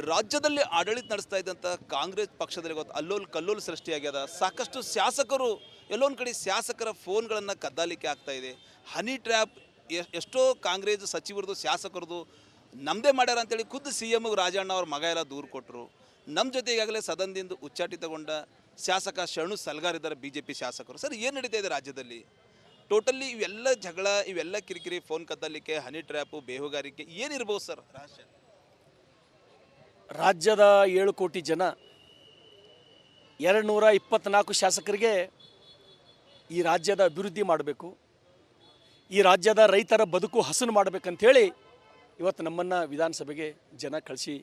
ರಾಜ್ಯದಲ್ಲಿ ಆಡಳಿತ ನಡೆಸ್ತಾ ಇದ್ದಂಥ ಕಾಂಗ್ರೆಸ್ ಪಕ್ಷದಲ್ಲಿ ಇವತ್ತು ಅಲ್ಲೋಲ್ ಕಲ್ಲೋಲ್ ಸೃಷ್ಟಿಯಾಗ್ಯದ. ಸಾಕಷ್ಟು ಶಾಸಕರು ಎಲ್ಲೊಂದು ಕಡೆ ಶಾಸಕರ ಫೋನ್ಗಳನ್ನು ಕದ್ದಾಲಿಕೆ ಆಗ್ತಾ ಇದೆ. ಹನಿ ಟ್ರ್ಯಾಪ್ ಎಷ್ಟೋ ಕಾಂಗ್ರೆಸ್ ಸಚಿವರದು ಶಾಸಕರದು ನಮ್ಮದೇ ಮಾಡ್ಯಾರ ಅಂತೇಳಿ ಖುದ್ದು CM ರಾಜಣ್ಣ ಅವ್ರ ಮಗ ಎಲ್ಲ ದೂರು ಕೊಟ್ಟರು. ನಮ್ಮ ಜೊತೆ ಈಗಾಗಲೇ ಸದನದಿಂದ ಉಚ್ಚಾಟಿತಗೊಂಡ ಶಾಸಕ ಶರಣು ಸಲ್ಗಾರ್ ಇದ್ದಾರೆ, BJP ಶಾಸಕರು. ಸರ್, ಏನು ನಡೀತಾ ಇದೆ ರಾಜ್ಯದಲ್ಲಿ? ಟೋಟಲಿ ಇವೆಲ್ಲ ಜಗಳ, ಇವೆಲ್ಲ ಕಿರಿಕಿರಿ, ಫೋನ್ ಕದ್ದಾಲಿಕೆ, ಹನಿ ಟ್ರ್ಯಾಪು, ಬೇಹುಗಾರಿಕೆ ಏನಿರ್ಬೋದು ಸರ್ ರಹಸ್ಯ? ರಾಜ್ಯದ 7 ಕೋಟಿ ಜನ 224 ಶಾಸಕರಿಗೆ ಈ ರಾಜ್ಯದ ಅಭಿವೃದ್ಧಿ ಮಾಡಬೇಕು, ಈ ರಾಜ್ಯದ ರೈತರ ಬದುಕು ಹಸನು ಮಾಡಬೇಕಂಥೇಳಿ ಇವತ್ತು ನಮ್ಮನ್ನು ವಿಧಾನಸಭೆಗೆ ಜನ ಕಳಿಸಿ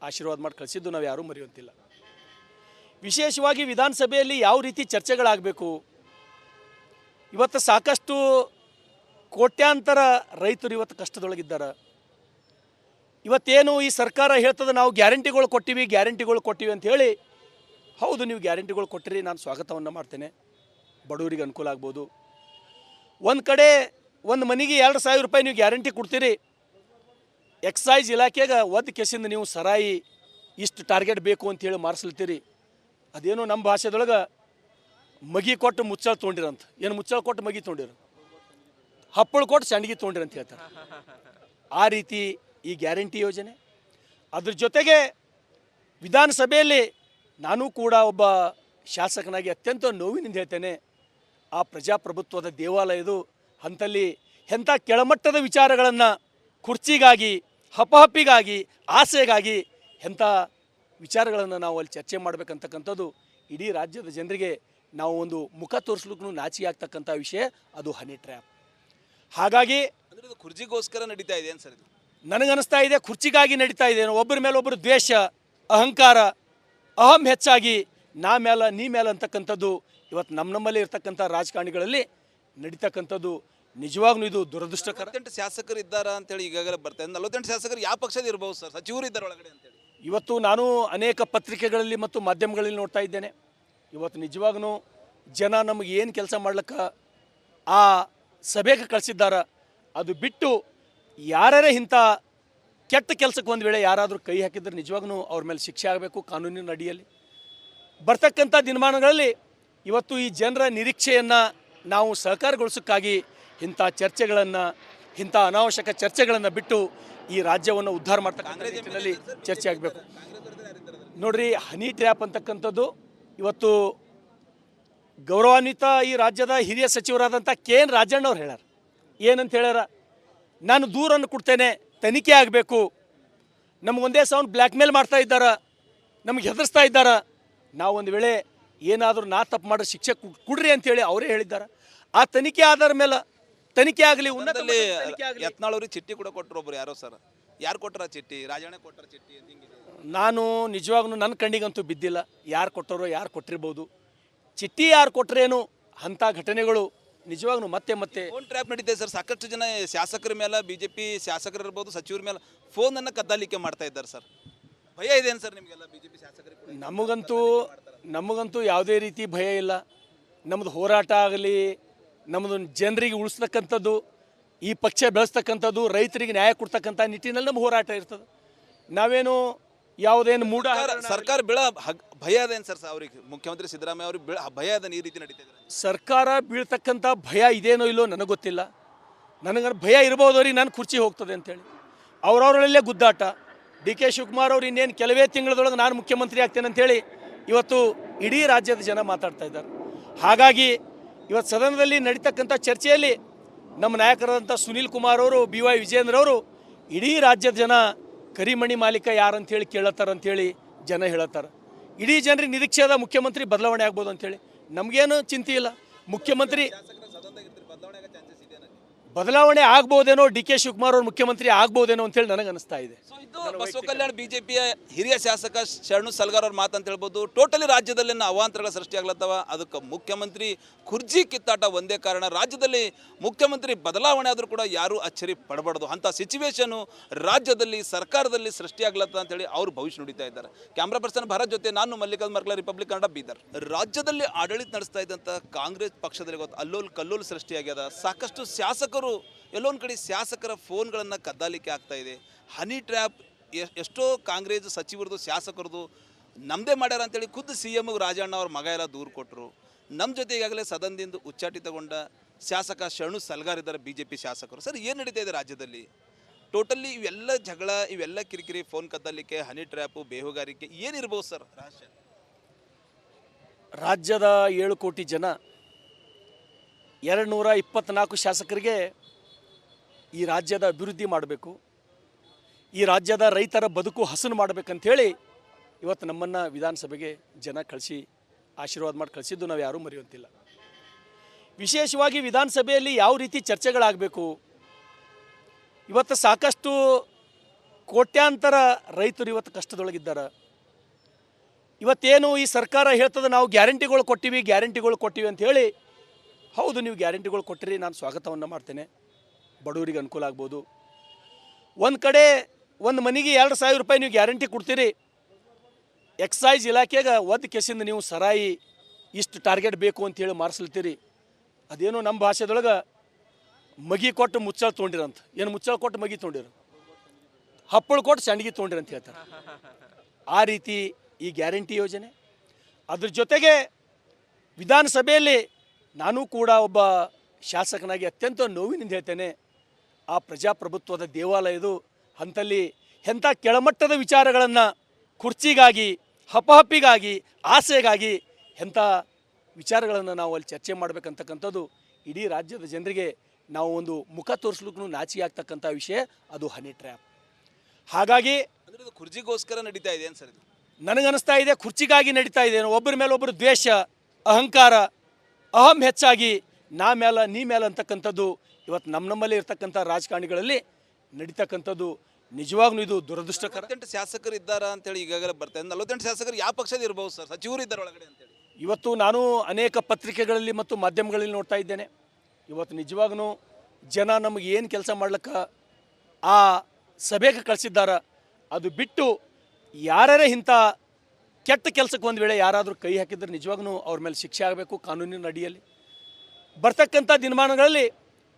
ಆಶೀರ್ವಾದ ಮಾಡಿ ಕಳಿಸಿದ್ದು ನಾವು ಯಾರೂ ಮರೆಯುವಂತಿಲ್ಲ. ವಿಶೇಷವಾಗಿ ವಿಧಾನಸಭೆಯಲ್ಲಿ ಯಾವ ರೀತಿ ಚರ್ಚೆಗಳಾಗಬೇಕು, ಇವತ್ತು ಸಾಕಷ್ಟು ಕೋಟ್ಯಾಂತರ ರೈತರು ಇವತ್ತು ಕಷ್ಟದೊಳಗಿದ್ದಾರೆ. ಇವತ್ತೇನು ಈ ಸರ್ಕಾರ ಹೇಳ್ತದೆ ನಾವು ಗ್ಯಾರಂಟಿಗಳು ಕೊಟ್ಟಿವಿ ಅಂತ ಹೇಳಿ, ಹೌದು, ನೀವು ಗ್ಯಾರಂಟಿಗಳು ಕೊಟ್ಟಿರಿ, ನಾನು ಸ್ವಾಗತವನ್ನು ಮಾಡ್ತೇನೆ. ಬಡವರಿಗೆ ಅನುಕೂಲ ಆಗ್ಬೋದು. ಒಂದು ಕಡೆ ಒಂದು ಮನೆಗೆ 2,000 ರೂಪಾಯಿ ನೀವು ಗ್ಯಾರಂಟಿ ಕೊಡ್ತೀರಿ, ಎಕ್ಸೈಸ್ ಇಲಾಖೆಗೆ ಒಂದು ಕೇಸಿಂದ ನೀವು ಸರಾಯಿ ಇಷ್ಟು ಟಾರ್ಗೆಟ್ ಬೇಕು ಅಂತೇಳಿ ಮಾರಿಸ್ಲತ್ತೀರಿ. ಅದೇನೋ ನಮ್ಮ ಭಾಷೆದೊಳಗೆ ಮಗಿ ಕೊಟ್ಟು ಮುಚ್ಚಳ ತೊಗೊಂಡಿರಂತ, ಏನು ಮುಚ್ಚಳ ಕೊಟ್ಟು ಮಗಿ ತೊಗೊಂಡಿರು, ಹಪ್ಪಳು ಕೊಟ್ಟು ಸಂಡಿಗೆ ತೊಗೊಂಡಿರ ಅಂತ ಹೇಳ್ತಾರೆ. ಆ ರೀತಿ ಈ ಗ್ಯಾರಂಟಿ ಯೋಜನೆ. ಅದ್ರ ಜೊತೆಗೆ ವಿಧಾನಸಭೆಯಲ್ಲಿ ನಾನು ಕೂಡ ಒಬ್ಬ ಶಾಸಕನಾಗಿ ಅತ್ಯಂತ ನೋವಿನಿಂದ ಹೇಳ್ತೇನೆ, ಆ ಪ್ರಜಾಪ್ರಭುತ್ವದ ದೇವಾಲಯದು ಅಂತಲ್ಲಿ ಎಂಥ ಕೆಳಮಟ್ಟದ ವಿಚಾರಗಳನ್ನು ಕುರ್ಚಿಗಾಗಿ, ಹಪಹಪಿಗಾಗಿ, ಆಸೆಗಾಗಿ ಎಂಥ ವಿಚಾರಗಳನ್ನು ನಾವು ಅಲ್ಲಿ ಚರ್ಚೆ ಮಾಡಬೇಕಂತಕ್ಕಂಥದ್ದು ಇಡೀ ರಾಜ್ಯದ ಜನರಿಗೆ ನಾವು ಒಂದು ಮುಖ ತೋರಿಸ್ಲಿಕ್ಕೂ ನಾಚಿಕೆ ಆಗ್ತಕ್ಕಂಥ ವಿಷಯ, ಅದು ಹನಿ ಟ್ರ್ಯಾಪ್. ಹಾಗಾಗಿ ಕುರ್ಚಿಗೋಸ್ಕರ ನಡೀತಾ ಇದೆ ಸರ್. ನನಗನ್ನಿಸ್ತಾ ಇದೆ ಕುರ್ಚಿಗಾಗಿ ನಡೀತಾ ಇದೆ. ಒಬ್ಬರ ಮೇಲೆ ಒಬ್ಬರು ದ್ವೇಷ, ಅಹಂಕಾರ, ಅಹಂ ಹೆಚ್ಚಾಗಿ ನಾ ಮೇಲೆ ನೀ ಮೇಲೆ ಅಂತಕ್ಕಂಥದ್ದು ಇವತ್ತು ನಮ್ಮಲ್ಲಿ ಇರ್ತಕ್ಕಂಥ ರಾಜಕಾರಣಿಗಳಲ್ಲಿ ನಡೀತಕ್ಕಂಥದ್ದು ನಿಜವಾಗ್ಲೂ ಇದು ದುರದೃಷ್ಟಕರ. 48 ಶಾಸಕರು ಇದ್ದಾರೆ ಅಂತೇಳಿ ಈಗಾಗಲೇ ಬರ್ತಾ ಇದೆ. 48 ಶಾಸಕರು ಯಾವ ಪಕ್ಷದ ಇರ್ಬೋದು ಸರ್? ಸಚಿವರು ಇದ್ದಾರೆ ಒಳಗಡೆ ಅಂತೇಳಿ ಇವತ್ತು ನಾನು ಅನೇಕ ಪತ್ರಿಕೆಗಳಲ್ಲಿ ಮತ್ತು ಮಾಧ್ಯಮಗಳಲ್ಲಿ ನೋಡ್ತಾ ಇದ್ದೇನೆ. ಇವತ್ತು ನಿಜವಾಗ್ಲೂ ಜನ ನಮಗೆ ಏನು ಕೆಲಸ ಮಾಡ್ಲಿಕ್ಕೆ ಆ ಸಭೆಗೆ ಕಳಿಸಿದ್ದಾರೆ, ಅದು ಬಿಟ್ಟು ಯಾರೇ ಇಂಥ ಕೆಟ್ಟ ಕೆಲಸಕ್ಕೆ ಒಂದು ವೇಳೆ ಯಾರಾದರೂ ಕೈ ಹಾಕಿದ್ರೆ ನಿಜವಾಗ್ಲೂ ಅವ್ರ ಮೇಲೆ ಶಿಕ್ಷೆ ಆಗಬೇಕು ಕಾನೂನಿನ ಅಡಿಯಲ್ಲಿ. ಬರ್ತಕ್ಕಂಥ ದಿನಮಾನಗಳಲ್ಲಿ ಇವತ್ತು ಈ ಜನರ ನಿರೀಕ್ಷೆಯನ್ನು ನಾವು ಸಹಕಾರಗೊಳಿಸೋಕ್ಕಾಗಿ ಇಂಥ ಚರ್ಚೆಗಳನ್ನು, ಇಂಥ ಅನಾವಶ್ಯಕ ಚರ್ಚೆಗಳನ್ನು ಬಿಟ್ಟು ಈ ರಾಜ್ಯವನ್ನು ಉದ್ಧಾರ ಮಾಡ್ತಕ್ಕಂಥ ನಿಟ್ಟಿನಲ್ಲಿ ಚರ್ಚೆ ಆಗಬೇಕು. ನೋಡ್ರಿ, ಹನಿ ಟ್ರ್ಯಾಪ್ ಅಂತಕ್ಕಂಥದ್ದು ಇವತ್ತು ಗೌರವಾನ್ವಿತ ಈ ರಾಜ್ಯದ ಹಿರಿಯ ಸಚಿವರಾದಂಥ KN ರಾಜಣ್ಣವ್ರು ಹೇಳ್ಯಾರ. ಏನಂತ ಹೇಳ್ಯಾರ? ನಾನು ದೂರನ್ನು ಕೊಡ್ತೇನೆ, ತನಿಖೆ ಆಗಬೇಕು, ನಮಗೊಂದೇ ಸೌಂಡ್ ಬ್ಲ್ಯಾಕ್ ಮೇಲ್ ಮಾಡ್ತಾ ಇದ್ದಾರೆ, ನಮಗೆ ಹೆದರ್ಸ್ತಾ ಇದ್ದಾರೆ, ನಾವು ಒಂದು ವೇಳೆ ಏನಾದರೂ ನಾ ತಪ್ಪು ಮಾಡೋ ಶಿಕ್ಷೆ ಕೊಡ್ರಿ ಅಂತೇಳಿ ಅವರೇ ಹೇಳಿದ್ದಾರೆ. ಆ ತನಿಖೆ ಆಧಾರ ಮೇಲೆ ತನಿಖೆ ಆಗಲಿ, ಉನ್ನತದಲ್ಲಿ ಯತ್ನಾಳ್ ಅವ್ರಿಗೆ ಚಿಟ್ಟಿ ಕೂಡ ಕೊಟ್ಟರು. ಒಬ್ರು ಯಾರೋ ಸರ್, ಯಾರು ಕೊಟ್ಟರ ಚಿಟ್ಟಿ? ರಾಜಣ್ಣ ಕೊಟ್ಟರ ಚಿಟ್ಟಿ? ನಾನು ನಿಜವಾಗ್ಲೂ ನನ್ನ ಕಣ್ಣಿಗಂತೂ ಬಿದ್ದಿಲ್ಲ. ಯಾರು ಕೊಟ್ಟರೋ, ಯಾರು ಕೊಟ್ಟಿರ್ಬೋದು. ಚಿಟ್ಟಿ ಯಾರು ಕೊಟ್ಟರೇನು ಅಂಥ ಘಟನೆಗಳು ನಿಜವಾಗ್ಲೂ ಮತ್ತೆ ಮತ್ತೆ ಫೋನ್ ಟ್ರ್ಯಾಪ್ ನಡೀತಾ ಇದೆ ಸರ್. ಸಾಕಷ್ಟು ಜನ ಶಾಸಕರ ಮೇಲೆ, BJP ಶಾಸಕರು ಇರ್ಬೋದು, ಸಚಿವರ ಮೇಲೆ ಫೋನನ್ನು ಕದ್ದಾಲಿಕೆ ಮಾಡ್ತಾ ಇದ್ದಾರೆ ಸರ್. ಭಯ ಇದೆ ಸರ್ ನಿಮಗೆಲ್ಲ? BJP ಶಾಸಕರಿಗೆ ನಮಗಂತೂ ಯಾವುದೇ ರೀತಿ ಭಯ ಇಲ್ಲ. ನಮ್ಮದು ಹೋರಾಟ ಆಗಲಿ, ನಮ್ಮದು ಜನರಿಗೆ ಉಳಿಸ್ತಕ್ಕಂಥದ್ದು, ಈ ಪಕ್ಷ ಬೆಳೆಸ್ತಕ್ಕಂಥದ್ದು, ರೈತರಿಗೆ ನ್ಯಾಯ ಕೊಡ್ತಕ್ಕಂಥ ನಿಟ್ಟಿನಲ್ಲಿ ನಮ್ಮ ಹೋರಾಟ ಇರ್ತದೆ. ನಾವೇನು ಯಾವುದೇನು ಮೂಢ ಸರ್ಕಾರ ಬೀಳ ಭಯ ಅದೇನು ಸರ್ ಅವ್ರಿಗೆ? ಮುಖ್ಯಮಂತ್ರಿ ಸಿದ್ದರಾಮಯ್ಯ ಅವ್ರಿಗೆ ಭಯ ಅದೇನು ಈ ರೀತಿ ನಡೀತಾ ಇದೆ? ಸರ್ಕಾರ ಬೀಳ್ತಕ್ಕಂಥ ಭಯ ಇದೇನೋ ಇಲ್ಲೋ ನನಗೆ ಗೊತ್ತಿಲ್ಲ. ನನಗೆ ಭಯ ಇರ್ಬೋದು ಅವ್ರಿಗೆ ನಾನು ಕುರ್ಚಿ ಹೋಗ್ತದೆ ಅಂತೇಳಿ. ಅವ್ರವರಲ್ಲೇ ಗುದ್ದಾಟ. DK ಶಿವಕುಮಾರ್ ಅವ್ರು ಇನ್ನೇನು ಕೆಲವೇ ತಿಂಗಳದೊಳಗೆ ನಾನು ಮುಖ್ಯಮಂತ್ರಿ ಆಗ್ತೇನೆ ಅಂತೇಳಿ ಇವತ್ತು ಇಡೀ ರಾಜ್ಯದ ಜನ ಮಾತಾಡ್ತಾ ಇದ್ದಾರೆ. ಹಾಗಾಗಿ ಇವತ್ತು ಸದನದಲ್ಲಿ ನಡೀತಕ್ಕಂಥ ಚರ್ಚೆಯಲ್ಲಿ ನಮ್ಮ ನಾಯಕರಾದಂಥ ಸುನೀಲ್ ಕುಮಾರ್ ಅವರು, BY ವಿಜೇಂದ್ರ ಅವರು ಇಡೀ ರಾಜ್ಯದ ಜನ ಕರಿಮಣಿ ಮಾಲೀಕ ಯಾರಂತೇಳಿ ಕೇಳತ್ತಾರಂತೇಳಿ ಜನ ಹೇಳತ್ತಾರೆ. ಇಡೀ ಜನರಿಗೆ ನಿರೀಕ್ಷೆ ಅದ ಮುಖ್ಯಮಂತ್ರಿ ಬದಲಾವಣೆ ಆಗ್ಬೋದು ಅಂತೇಳಿ. ನಮಗೇನು ಚಿಂತೆ ಇಲ್ಲ. ಮುಖ್ಯಮಂತ್ರಿ ಬದಲಾವಣೆ ಆಗ್ಬೋದೇನೋ, DK ಶಿವಕುಮಾರ್ ಅವರು ಮುಖ್ಯಮಂತ್ರಿ ಆಗ್ಬೋದೇನೋ ಅಂತೇಳಿ ನನಗೆ ಅನಿಸ್ತಾ ಇದೆ. ಬಸವ ಕಲ್ಯಾಣ BJPಯ ಹಿರಿಯ ಶಾಸಕ ಶರಣು ಸಲ್ಗಾರ್ ಅವ್ರ ಮಾತು ಅಂತ ಹೇಳ್ಬೋದು. ಟೋಟಲಿ ರಾಜ್ಯದಲ್ಲಿ ಅವಾಂತರಗಳ ಸೃಷ್ಟಿಯಾಗ್ಲತ್ತವ. ಅದಕ್ಕೆ ಮುಖ್ಯಮಂತ್ರಿ ಕುರ್ಜಿ ಕಿತ್ತಾಟ ಒಂದೇ ಕಾರಣ. ರಾಜ್ಯದಲ್ಲಿ ಮುಖ್ಯಮಂತ್ರಿ ಬದಲಾವಣೆ ಆದರೂ ಕೂಡ ಯಾರೂ ಅಚ್ಚರಿ ಪಡಬಾರ್ದು ಅಂಥ ಸಿಚುವೇಶನು ರಾಜ್ಯದಲ್ಲಿ, ಸರ್ಕಾರದಲ್ಲಿ ಸೃಷ್ಟಿಯಾಗ್ಲತ್ತ ಅಂತೇಳಿ ಅವರು ಭವಿಷ್ಯ ನುಡಿತಾ ಇದ್ದಾರೆ. ಕ್ಯಾಮ್ರಾ ಪರ್ಸನ್ ಭರತ್ ಜೊತೆ ನಾನು ಮಲ್ಲಿಕಾರ್ಜುನ್ ಮರ್ಕಲ, ರಿಪಬ್ಲಿಕ್ ಕನ್ನಡ, ಬೀದರ್. ರಾಜ್ಯದಲ್ಲಿ ಆಡಳಿತ ನಡೆಸ್ತಾ ಇದ್ದಂಥ ಕಾಂಗ್ರೆಸ್ ಪಕ್ಷದಲ್ಲಿ ಇವತ್ತು ಅಲ್ಲೋಲ್ ಕಲ್ಲೋಲ್ ಸೃಷ್ಟಿಯಾಗ್ಯದ. ಸಾಕಷ್ಟು ಶಾಸಕರು ಎಲ್ಲೊಂದು ಕಡೆ ಶಾಸಕರ ಫೋನ್ಗಳನ್ನು ಕದ್ದಾಲಿಕೆ ಆಗ್ತಾ ಇದೆ. ಹನಿ ಟ್ರ್ಯಾಪ್ ಎಷ್ಟೋ ಕಾಂಗ್ರೆಸ್ ಸಚಿವರದು ಶಾಸಕರದು ನಮ್ಮದೇ ಮಾಡ್ಯಾರ ಅಂತೇಳಿ ಖುದ್ದು ಸಿ ಎಮ್ ರಾಜಣ್ಣ ಅವ್ರ ಮಗ ಎಲ್ಲ ದೂರು ಕೊಟ್ಟರು. ನಮ್ಮ ಜೊತೆ ಈಗಾಗಲೇ ಸದನದಿಂದ ಉಚ್ಚಾಟಿತಗೊಂಡ ಶಾಸಕ ಶರಣು ಸಲ್ಗಾರ್ ಇದ್ದಾರೆ ಬಿ ಜೆ ಪಿ ಶಾಸಕರು. ಸರ್, ಏನು ನಡೀತಾ ಇದೆ ರಾಜ್ಯದಲ್ಲಿ? ಟೋಟಲಿ ಇವೆಲ್ಲ ಜಗಳ, ಇವೆಲ್ಲ ಕಿರಿಕಿರಿ, ಫೋನ್ ಕದ್ದಲಿಕ್ಕೆ, ಹನಿ ಟ್ರ್ಯಾಪು, ಬೇಹುಗಾರಿಕೆ ಏನಿರ್ಬೋದು ಸರ್ ರಹಸ್ಯ? ರಾಜ್ಯದ 7 ಕೋಟಿ ಜನ 224 ಶಾಸಕರಿಗೆ ಈ ರಾಜ್ಯದ ಅಭಿವೃದ್ಧಿ ಮಾಡಬೇಕು, ಈ ರಾಜ್ಯದ ರೈತರ ಬದುಕು ಹಸನು ಮಾಡಬೇಕಂಥೇಳಿ ಇವತ್ತು ನಮ್ಮನ್ನು ವಿಧಾನಸಭೆಗೆ ಜನ ಕಳಿಸಿ ಆಶೀರ್ವಾದ ಮಾಡಿ ಕಳಿಸಿದ್ದು ನಾವು ಯಾರೂ ಮರೆಯುವಂತಿಲ್ಲ. ವಿಶೇಷವಾಗಿ ವಿಧಾನಸಭೆಯಲ್ಲಿ ಯಾವ ರೀತಿ ಚರ್ಚೆಗಳಾಗಬೇಕು, ಇವತ್ತು ಸಾಕಷ್ಟು ಕೋಟ್ಯಾಂತರ ರೈತರು ಇವತ್ತು ಕಷ್ಟದೊಳಗಿದ್ದಾರೆ. ಇವತ್ತೇನು ಈ ಸರ್ಕಾರ ಹೇಳ್ತದೆ ನಾವು ಗ್ಯಾರಂಟಿಗಳು ಕೊಟ್ಟಿವಿ ಅಂತ ಹೇಳಿ, ಹೌದು ನೀವು ಗ್ಯಾರಂಟಿಗಳು ಕೊಟ್ಟಿರಿ, ನಾನು ಸ್ವಾಗತವನ್ನು ಮಾಡ್ತೇನೆ. ಬಡವರಿಗೆ ಅನುಕೂಲ ಆಗ್ಬೋದು. ಒಂದು ಕಡೆ ಒಂದು ಮನೆಗೆ 2,000 ರೂಪಾಯಿ ನೀವು ಗ್ಯಾರಂಟಿ ಕೊಡ್ತೀರಿ, ಎಕ್ಸೈಸ್ ಇಲಾಖೆಗೆ ಒದ್ದು ಕೆಸಿಂದ ನೀವು ಸರಾಯಿ ಇಷ್ಟು ಟಾರ್ಗೆಟ್ ಬೇಕು ಅಂತೇಳಿ ಮಾರಿಸ್ಲತ್ತೀರಿ. ಅದೇನೋ ನಮ್ಮ ಭಾಷೆದೊಳಗೆ ಮಗಿ ಕೊಟ್ಟು ಮುಚ್ಚಳ ತೊಗೊಂಡಿರಂತ, ಏನು ಮುಚ್ಚಳ ಕೊಟ್ಟು ಮಗಿ ತೊಗೊಂಡಿರು, ಹಪ್ಪಳು ಕೊಟ್ಟು ಸಂಡಿಗೆ ತೊಗೊಂಡಿರು ಅಂತ ಹೇಳ್ತಾರೆ. ಆ ರೀತಿ ಈ ಗ್ಯಾರಂಟಿ ಯೋಜನೆ. ಅದ್ರ ಜೊತೆಗೆ ವಿಧಾನಸಭೆಯಲ್ಲಿ ನಾನು ಕೂಡ ಒಬ್ಬ ಶಾಸಕನಾಗಿ ಅತ್ಯಂತ ನೋವಿನಿಂದ ಹೇಳ್ತೇನೆ, ಆ ಪ್ರಜಾಪ್ರಭುತ್ವದ ದೇವಾಲಯದು ಹಂತಲ್ಲಿ ಎಂಥ ಕೆಳಮಟ್ಟದ ವಿಚಾರಗಳನ್ನು ಕುರ್ಚಿಗಾಗಿ, ಹಪಹಪಿಗಾಗಿ, ಆಸೆಗಾಗಿ ಎಂಥ ವಿಚಾರಗಳನ್ನು ನಾವು ಅಲ್ಲಿ ಚರ್ಚೆ ಮಾಡಬೇಕಂತಕ್ಕಂಥದ್ದು ಇಡೀ ರಾಜ್ಯದ ಜನರಿಗೆ ನಾವು ಒಂದು ಮುಖ ತೋರಿಸ್ಲಿಕ್ಕೂ ನಾಚಿಕೆ ಆಗ್ತಕ್ಕಂಥ ವಿಷಯ, ಅದು ಹನಿ ಟ್ರ್ಯಾಪ್. ಹಾಗಾಗಿ ಅಂದರೆ ಇದು ಕುರ್ಜಿಗೋಸ್ಕರ ನಡೀತಾ ಇದೆ ಸರ್? ಇದು ನನಗನ್ನಿಸ್ತಾ ಇದೆ ಕುರ್ಚಿಗಾಗಿ ನಡೀತಾ ಇದೆ. ಒಬ್ಬರ ಮೇಲೆ ಒಬ್ಬರು ದ್ವೇಷ, ಅಹಂಕಾರ, ಅಹಂ ಹೆಚ್ಚಾಗಿ ನೀ ಮೇಲೆ ಅಂತಕ್ಕಂಥದ್ದು ಇವತ್ತು ನಮ್ಮಲ್ಲಿ ಇರ್ತಕ್ಕಂಥ ರಾಜಕಾರಣಿಗಳಲ್ಲಿ ನಡೀತಕ್ಕಂಥದ್ದು ನಿಜವಾಗ್ಲೂ ಇದು ದುರದೃಷ್ಟಕರ. 48 ಶಾಸಕರು ಇದ್ದಾರೆ ಅಂತೇಳಿ ಈಗಾಗಲೇ ಬರ್ತಾರೆ. 48 ಶಾಸಕರು ಯಾವ ಪಕ್ಷದ ಇರ್ಬೋದು ಸರ್? ಸಚಿವರು ಇದ್ದಾರೆ ಒಳಗಡೆ ಅಂತೇಳಿ ಇವತ್ತು ನಾನು ಅನೇಕ ಪತ್ರಿಕೆಗಳಲ್ಲಿ ಮತ್ತು ಮಾಧ್ಯಮಗಳಲ್ಲಿ ನೋಡ್ತಾ ಇದ್ದೇನೆ. ಇವತ್ತು ನಿಜವಾಗ್ಲೂ ಜನ ನಮಗೆ ಏನು ಕೆಲಸ ಮಾಡ್ಲಿಕ್ಕೆ ಆ ಸಭೆಗೆ ಕಳಿಸಿದ್ದಾರೆ, ಅದು ಬಿಟ್ಟು ಯಾರೇ ಇಂಥ ಕೆಟ್ಟ ಕೆಲಸಕ್ಕೆ ಒಂದು ವೇಳೆ ಯಾರಾದರೂ ಕೈ ಹಾಕಿದ್ರೆ ನಿಜವಾಗ್ಲೂ ಅವ್ರ ಮೇಲೆ ಶಿಕ್ಷೆ ಆಗಬೇಕು ಕಾನೂನಿನ ಅಡಿಯಲ್ಲಿ. ಬರ್ತಕ್ಕಂಥ ದಿನಮಾನಗಳಲ್ಲಿ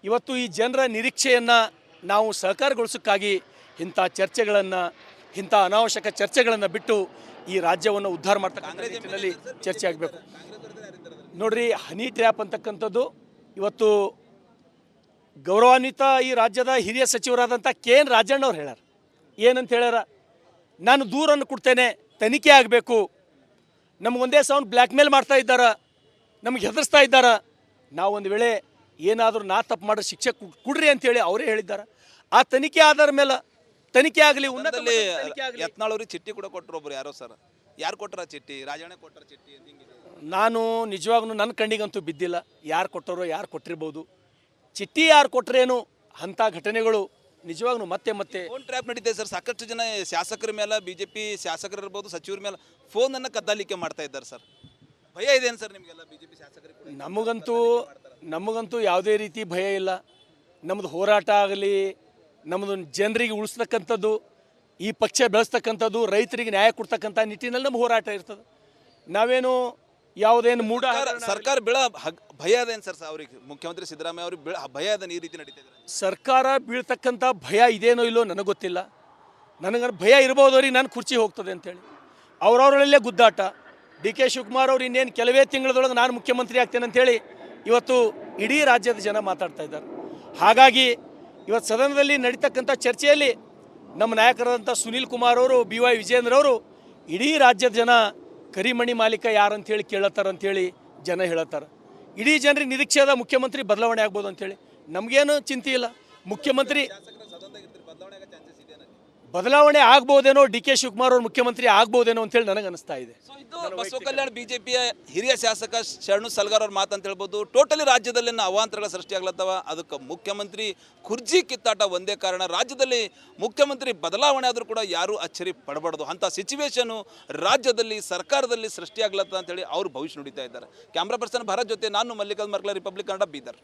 ಇವತ್ತು ಈ ಜನರ ನಿರೀಕ್ಷೆಯನ್ನು ನಾವು ಸಹಕಾರಗೊಳಿಸೋಕ್ಕಾಗಿ ಇಂಥ ಚರ್ಚೆಗಳನ್ನು, ಇಂಥ ಅನಾವಶ್ಯಕ ಚರ್ಚೆಗಳನ್ನು ಬಿಟ್ಟು ಈ ರಾಜ್ಯವನ್ನು ಉದ್ಧಾರ ಮಾಡ್ತಕ್ಕಂಥ ನಿಟ್ಟಿನಲ್ಲಿ ಚರ್ಚೆ ಆಗಬೇಕು. ನೋಡ್ರಿ, ಹನಿ ಟ್ರ್ಯಾಪ್ ಅಂತಕ್ಕಂಥದ್ದು ಇವತ್ತು ಗೌರವಾನ್ವಿತ ಈ ರಾಜ್ಯದ ಹಿರಿಯ ಸಚಿವರಾದಂಥ KN ರಾಜಣ್ಣವ್ರು ಹೇಳ್ಯಾರ. ಏನಂತ ಹೇಳ್ಯಾರ? ನಾನು ದೂರನ್ನು ಕೊಡ್ತೇನೆ, ತನಿಖೆ ಆಗಬೇಕು, ನಮಗೊಂದೇ ಸೌಂಡ್ ಬ್ಲ್ಯಾಕ್ ಮೇಲ್ ಮಾಡ್ತಾ ಇದ್ದಾರೆ, ನಮಗೆ ಹೆದರ್ಸ್ತಾ ಇದ್ದಾರೆ, ನಾವು ಒಂದು ವೇಳೆ ಏನಾದರೂ ತಪ್ಪು ಮಾಡೋ ಶಿಕ್ಷೆ ಕೊಡ್ರಿ ಅಂತೇಳಿ ಅವರೇ ಹೇಳಿದ್ದಾರೆ. ಆ ತನಿಖೆ ಆಧಾರ ಮೇಲೆ ತನಿಖೆ ಆಗಲಿ, ಉನ್ನತ ಯತ್ನಾಳ್ ಅವ್ರಿಗೆ ಚಿಟ್ಟಿ ಕೂಡ ಕೊಟ್ಟರು ಒಬ್ರು ಯಾರೋ ಸರ್. ಯಾರು ಕೊಟ್ಟರ ಚಿಟ್ಟಿ? ರಾಜಣ್ಣ ಕೊಟ್ಟರ ಚಿಟ್ಟಿ? ನಾನು ನಿಜವಾಗ್ಲೂ ನನ್ನ ಕಣ್ಣಿಗಂತೂ ಬಿದ್ದಿಲ್ಲ ಯಾರು ಕೊಟ್ಟರೋ, ಯಾರು ಕೊಟ್ಟಿರ್ಬೋದು. ಚಿಟ್ಟಿ ಯಾರು ಕೊಟ್ಟರೇನು ಅಂಥ ಘಟನೆಗಳು ನಿಜವಾಗ್ಲೂ ಮತ್ತೆ ಫೋನ್ ಟ್ರ್ಯಾಪ್ ನಡೀತಿದೆ ಸರ್. ಸಾಕಷ್ಟು ಜನ ಶಾಸಕರ ಮೇಲೆ, BJP ಶಾಸಕರು ಇರ್ಬೋದು, ಸಚಿವರ ಮೇಲೆ ಫೋನನ್ನು ಕದ್ದಾಲಿಕೆ ಮಾಡ್ತಾ ಇದ್ದಾರೆ ಸರ್. ಭಯ ಇದೆ ಏನು ಸರ್ ನಿಮಗೆಲ್ಲ BJP ಶಾಸಕರಿಗೆ? ನಮಗಂತೂ ಯಾವುದೇ ರೀತಿ ಭಯ ಇಲ್ಲ. ನಮ್ಮದು ಹೋರಾಟ ಆಗಲಿ, ನಮ್ಮದು ಜನರಿಗೆ ಉಳಿಸ್ತಕ್ಕಂಥದ್ದು, ಈ ಪಕ್ಷ ಬೆಳೆಸ್ತಕ್ಕಂಥದ್ದು, ರೈತರಿಗೆ ನ್ಯಾಯ ಕೊಡ್ತಕ್ಕಂಥ ನಿಟ್ಟಿನಲ್ಲಿ ನಮ್ಮ ಹೋರಾಟ ಇರ್ತದೆ. ನಾವೇನು ಯಾವುದೇನು ಸರ್ಕಾರ ಬೀಳ ಭಯ ಅದೇನು ಸರ್ ಅವ್ರಿಗೆ? ಮುಖ್ಯಮಂತ್ರಿ ಸಿದ್ದರಾಮಯ್ಯ ಅವ್ರಿಗೆ ಭಯ ಅದನ್ನು ಈ ರೀತಿ ನಡೀತಾ ಇದೆ? ಸರ್ಕಾರ ಬೀಳ್ತಕ್ಕಂಥ ಭಯ ಇದೇನೋ ಇಲ್ಲೋ ನನಗೆ ಗೊತ್ತಿಲ್ಲ. ನನಗೆ ಭಯ ಇರ್ಬೋದು ಅವ್ರಿಗೆ ನಾನು ಕುರ್ಚಿ ಹೋಗ್ತದೆ ಅಂತೇಳಿ. ಅವ್ರವರಲ್ಲೇ ಗುದ್ದಾಟ. DK ಶಿವಕುಮಾರ್ ಅವ್ರು ಇನ್ನೇನು ಕೆಲವೇ ತಿಂಗಳದೊಳಗೆ ನಾನು ಮುಖ್ಯಮಂತ್ರಿ ಆಗ್ತೇನೆ ಅಂತೇಳಿ ಇವತ್ತು ಇಡೀ ರಾಜ್ಯದ ಜನ ಮಾತಾಡ್ತಾ ಇದ್ದಾರೆ. ಹಾಗಾಗಿ ಇವತ್ತು ಸದನದಲ್ಲಿ ನಡೀತಕ್ಕಂಥ ಚರ್ಚೆಯಲ್ಲಿ ನಮ್ಮ ನಾಯಕರಾದಂಥ ಸುನೀಲ್ ಕುಮಾರ್ ಅವರು, BY ವಿಜೇಂದ್ರ ಅವರು ಇಡೀ ರಾಜ್ಯದ ಜನ ಕರಿಮಣಿ ಮಾಲೀಕ ಯಾರಂತೇಳಿ ಕೇಳತ್ತಾರಂತೇಳಿ ಜನ ಹೇಳತ್ತಾರೆ. ಇಡೀ ಜನರಿಗೆ ನಿರೀಕ್ಷೆದ ಮುಖ್ಯಮಂತ್ರಿ ಬದಲಾವಣೆ ಆಗ್ಬೋದು ಅಂತೇಳಿ. ನಮಗೇನು ಚಿಂತೆ ಇಲ್ಲ. ಮುಖ್ಯಮಂತ್ರಿ ಬದಲಾವಣೆ ಆಗ್ಬೋದೇನೋ, DK ಶಿವಕುಮಾರ್ ಅವರು ಮುಖ್ಯಮಂತ್ರಿ ಆಗ್ಬೋದೇನೋ ಅಂತೇಳಿ ನನಗೆ ಅನಿಸ್ತಾ ಇದೆ. ಬಸವ ಕಲ್ಯಾಣ BJPಯ ಹಿರಿಯ ಶಾಸಕ ಶರಣು ಸಲ್ಗಾರ್ ಅವ್ರ ಮಾತಂತ ಹೇಳ್ಬೋದು. ಟೋಟಲಿ ರಾಜ್ಯದಲ್ಲಿ ಅವಾಂತರಗಳ ಸೃಷ್ಟಿಯಾಗ್ಲತ್ತವ. ಅದಕ್ಕೆ ಮುಖ್ಯಮಂತ್ರಿ ಕುರ್ಜಿ ಕಿತ್ತಾಟ ಒಂದೇ ಕಾರಣ. ರಾಜ್ಯದಲ್ಲಿ ಮುಖ್ಯಮಂತ್ರಿ ಬದಲಾವಣೆ ಆದರೂ ಕೂಡ ಯಾರೂ ಅಚ್ಚರಿ ಪಡಬಾರ್ದು ಅಂಥ ಸಿಚುವೇಶನು ರಾಜ್ಯದಲ್ಲಿ ಸರ್ಕಾರದಲ್ಲಿ ಸೃಷ್ಟಿಯಾಗ್ಲತ್ತ ಅಂತೇಳಿ ಅವರು ಭವಿಷ್ಯ ನುಡಿತಾ ಇದ್ದಾರೆ. ಕ್ಯಾಮ್ರಾ ಪರ್ಸನ್ ಭರತ್ ಜೊತೆ ನಾನು ಮಲ್ಲಿಕಾರ್ಜುನ್ ಮರ್ಕಲ, ರಿಪಬ್ಲಿಕ್ ಕನ್ನಡ, ಬೀದರ್.